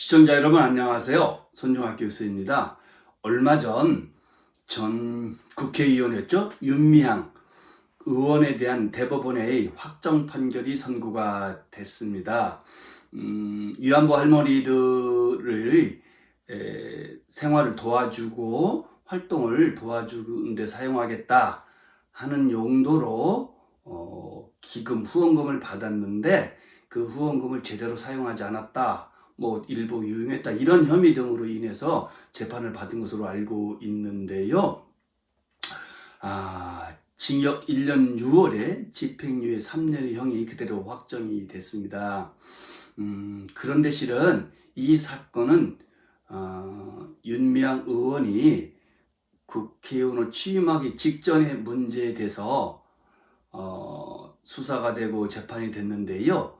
시청자 여러분 안녕하세요. 손종학 교수입니다. 얼마 전 국회의원이었죠. 윤미향 의원에 대한 대법원의 확정 판결이 선고가 됐습니다. 위안부 할머니들의 생활을 도와주고 활동을 도와주는 데 사용하겠다 하는 용도로 기금 후원금을 받았는데 그 후원금을 제대로 사용하지 않았다, 일부 유용했다, 이런 혐의 등으로 인해서 재판을 받은 것으로 알고 있는데요. 징역 1년 6월에 집행유예 3년의 형이 그대로 확정이 됐습니다. 그런데 실은 이 사건은 윤미향 의원이 국회의원으로 취임하기 직전의 문제에 대해서 수사가 되고 재판이 됐는데요.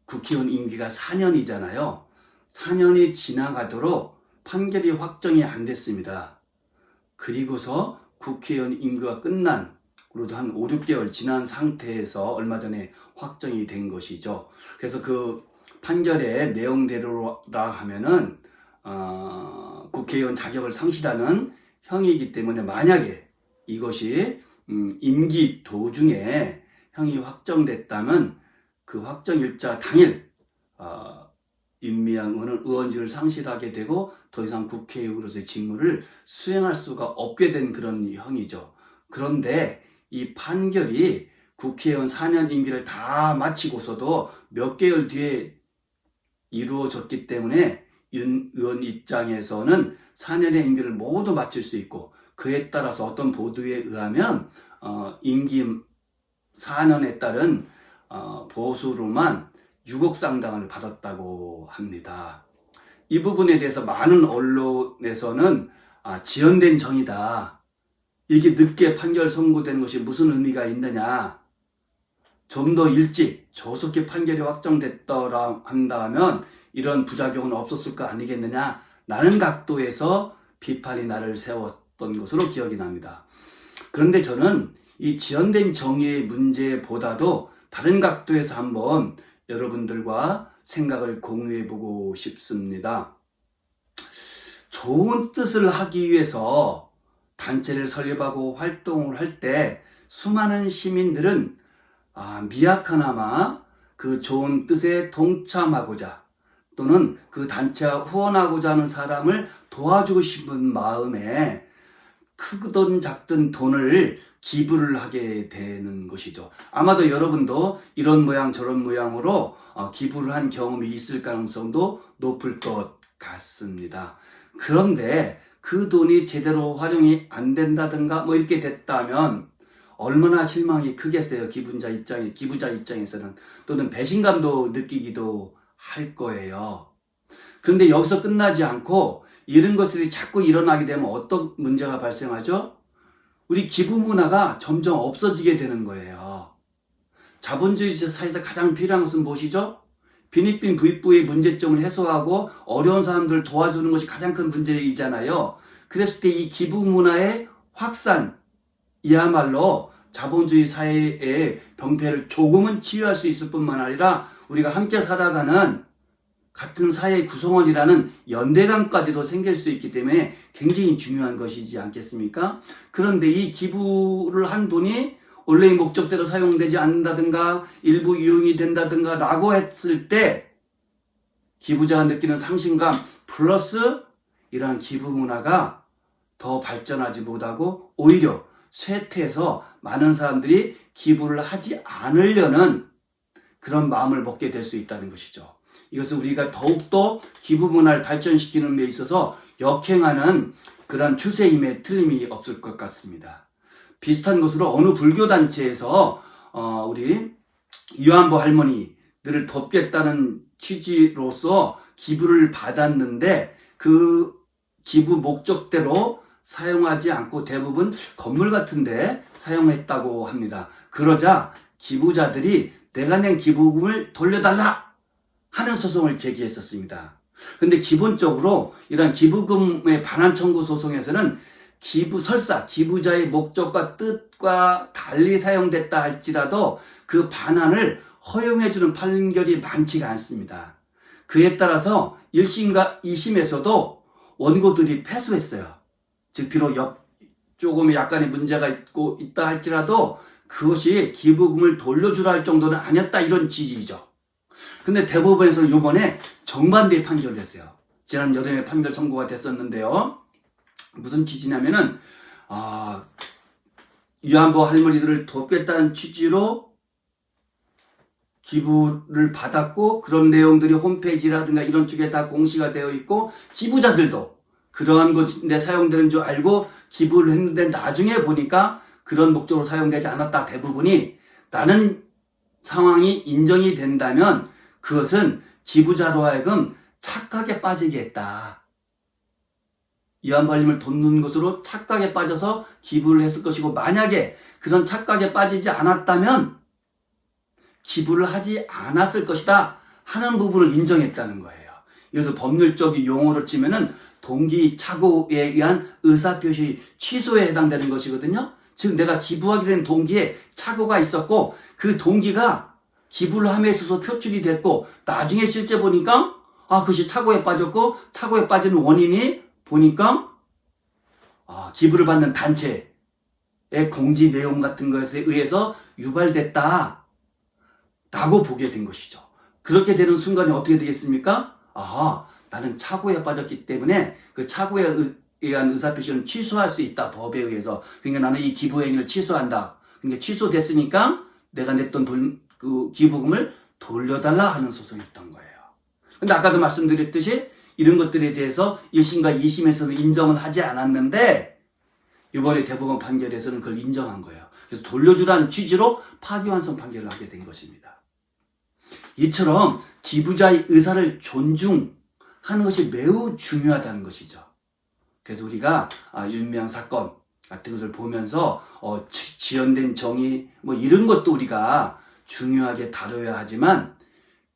국회의원 임기가 4년이잖아요. 4년이 지나가도록 판결이 확정이 안 됐습니다. 그리고서 국회의원 임기가 끝난, 그래도 한 5, 6개월 지난 상태에서 얼마 전에 확정이 된 것이죠. 그래서 그 판결의 내용대로라 하면은 국회의원 자격을 상실하는 형이기 때문에, 만약에 이것이 임기 도중에 형이 확정됐다면 그 확정일자 당일 윤미향 의원은 의원직을 상실하게 되고 더 이상 국회의원으로서의 직무를 수행할 수가 없게 된 그런 형이죠. 그런데 이 판결이 국회의원 4년 임기를 다 마치고서도 몇 개월 뒤에 이루어졌기 때문에 윤 의원 입장에서는 4년의 임기를 모두 마칠 수 있고, 그에 따라서 어떤 보도에 의하면 임기 4년에 따른 보수로만 6억 상당을 받았다고 합니다. 이 부분에 대해서 많은 언론에서는 지연된 정의다, 이게 늦게 판결 선고된 것이 무슨 의미가 있느냐, 좀 더 일찍 조속히 판결이 확정됐더라 한다면 이런 부작용은 없었을 거 아니겠느냐 라는 각도에서 비판이 날을 세웠던 것으로 기억이 납니다. 그런데 저는 이 지연된 정의의 문제보다도 다른 각도에서 한번 여러분들과 생각을 공유해 보고 싶습니다. 좋은 뜻을 하기 위해서 단체를 설립하고 활동을 할 때 수많은 시민들은 미약하나마 그 좋은 뜻에 동참하고자, 또는 그 단체와 후원하고자 하는 사람을 도와주고 싶은 마음에 크든 작든 돈을 기부를 하게 되는 것이죠. 아마도 여러분도 이런 모양 저런 모양으로 기부를 한 경험이 있을 가능성도 높을 것 같습니다. 그런데 그 돈이 제대로 활용이 안 된다든가 이렇게 됐다면 얼마나 실망이 크겠어요. 기부자 입장에서는. 또는 배신감도 느끼기도 할 거예요. 그런데 여기서 끝나지 않고 이런 것들이 자꾸 일어나게 되면 어떤 문제가 발생하죠? 우리 기부 문화가 점점 없어지게 되는 거예요. 자본주의 사회에서 가장 필요한 것은 무엇이죠? 빈익빈 부익부의 문제점을 해소하고 어려운 사람들을 도와주는 것이 가장 큰 문제이잖아요. 그랬을 때 이 기부 문화의 확산이야말로 자본주의 사회의 병폐를 조금은 치유할 수 있을 뿐만 아니라 우리가 함께 살아가는 같은 사회의 구성원이라는 연대감까지도 생길 수 있기 때문에 굉장히 중요한 것이지 않겠습니까? 그런데 이 기부를 한 돈이 원래의 목적대로 사용되지 않는다든가 일부 이용이 된다든가 라고 했을 때 기부자가 느끼는 상실감 플러스 이러한 기부 문화가 더 발전하지 못하고 오히려 쇠퇴해서 많은 사람들이 기부를 하지 않으려는 그런 마음을 먹게 될 수 있다는 것이죠. 이것은 우리가 더욱더 기부 문화를 발전시키는 데 있어서 역행하는 그런 추세임에 틀림이 없을 것 같습니다. 비슷한 것으로 어느 불교단체에서 우리 위안부 할머니들을 돕겠다는 취지로서 기부를 받았는데 그 기부 목적대로 사용하지 않고 대부분 건물 같은 데 사용했다고 합니다. 그러자 기부자들이 내가 낸 기부금을 돌려달라 하는 소송을 제기했었습니다. 그런데 기본적으로 이런 기부금의 반환 청구 소송에서는 기부자의 목적과 뜻과 달리 사용됐다 할지라도 그 반환을 허용해주는 판결이 많지가 않습니다. 그에 따라서 1심과 2심에서도 원고들이 패소했어요. 즉 비록 조금 약간의 문제가 있다 할지라도 그것이 기부금을 돌려주라 할 정도는 아니었다, 이런 지지죠. 근데 대법원에서는 이번에 정반대의 판결을 했어요. 지난 여름에 판결 선고가 됐었는데요. 무슨 취지냐면은 위안부 할머니들을 돕겠다는 취지로 기부를 받았고, 그런 내용들이 홈페이지라든가 이런 쪽에 다 공시가 되어 있고, 기부자들도 그러한 것인데 사용되는 줄 알고 기부를 했는데 나중에 보니까 그런 목적으로 사용되지 않았다, 대부분이 라는 상황이 인정이 된다면 그것은 기부자로 하여금 착각에 빠지게 했다. 위안부 할머니를 돕는 것으로 착각에 빠져서 기부를 했을 것이고, 만약에 그런 착각에 빠지지 않았다면 기부를 하지 않았을 것이다 하는 부분을 인정했다는 거예요. 그래서 법률적인 용어로 치면은 동기 착오에 의한 의사표시 취소에 해당되는 것이거든요. 즉 내가 기부하게 된 동기에 착오가 있었고, 그 동기가 기부를 함에 있어서 표출이 됐고, 나중에 실제 보니까 그것이 착오에 빠졌고, 착오에 빠지는 원인이 보니까 기부를 받는 단체의 공지 내용 같은 것에 의해서 유발됐다 라고 보게 된 것이죠. 그렇게 되는 순간에 어떻게 되겠습니까? 나는 착오에 빠졌기 때문에 그 착오에 의한 의사표시는 취소할 수 있다, 법에 의해서. 그러니까 나는 이 기부 행위를 취소한다. 그러니까 취소됐으니까 내가 냈던 그 기부금을 돌려달라 하는 소송이었던 거예요. 근데 아까도 말씀드렸듯이 이런 것들에 대해서 1심과 2심에서는 인정을 하지 않았는데, 이번에 대법원 판결에서는 그걸 인정한 거예요. 그래서 돌려주라는 취지로 파기환송 판결을 하게 된 것입니다. 이처럼 기부자의 의사를 존중하는 것이 매우 중요하다는 것이죠. 그래서 우리가 윤미향 사건 같은 것을 보면서 지연된 정의 이런 것도 우리가 중요하게 다뤄야 하지만,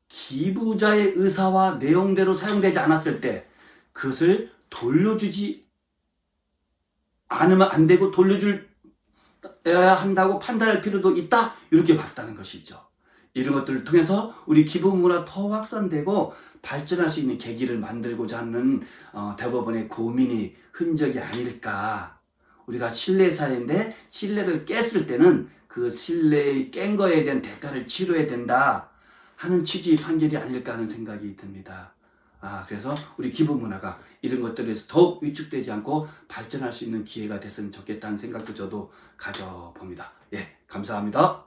기부자의 의사와 내용대로 사용되지 않았을 때 그것을 돌려주지 않으면 안 되고 돌려줘야 한다고 판단할 필요도 있다, 이렇게 봤다는 것이죠. 이런 것들을 통해서 우리 기부 문화 더 확산되고 발전할 수 있는 계기를 만들고자 하는 대법원의 고민이 흔적이 아닐까. 우리가 신뢰 사회인데 신뢰를 깼을 때는 그 신뢰의 깬 거에 대한 대가를 치러야 된다 하는 취지의 판결이 아닐까 하는 생각이 듭니다. 그래서 우리 기부 문화가 이런 것들에서 더욱 위축되지 않고 발전할 수 있는 기회가 됐으면 좋겠다는 생각도 저도 가져봅니다. 예, 감사합니다.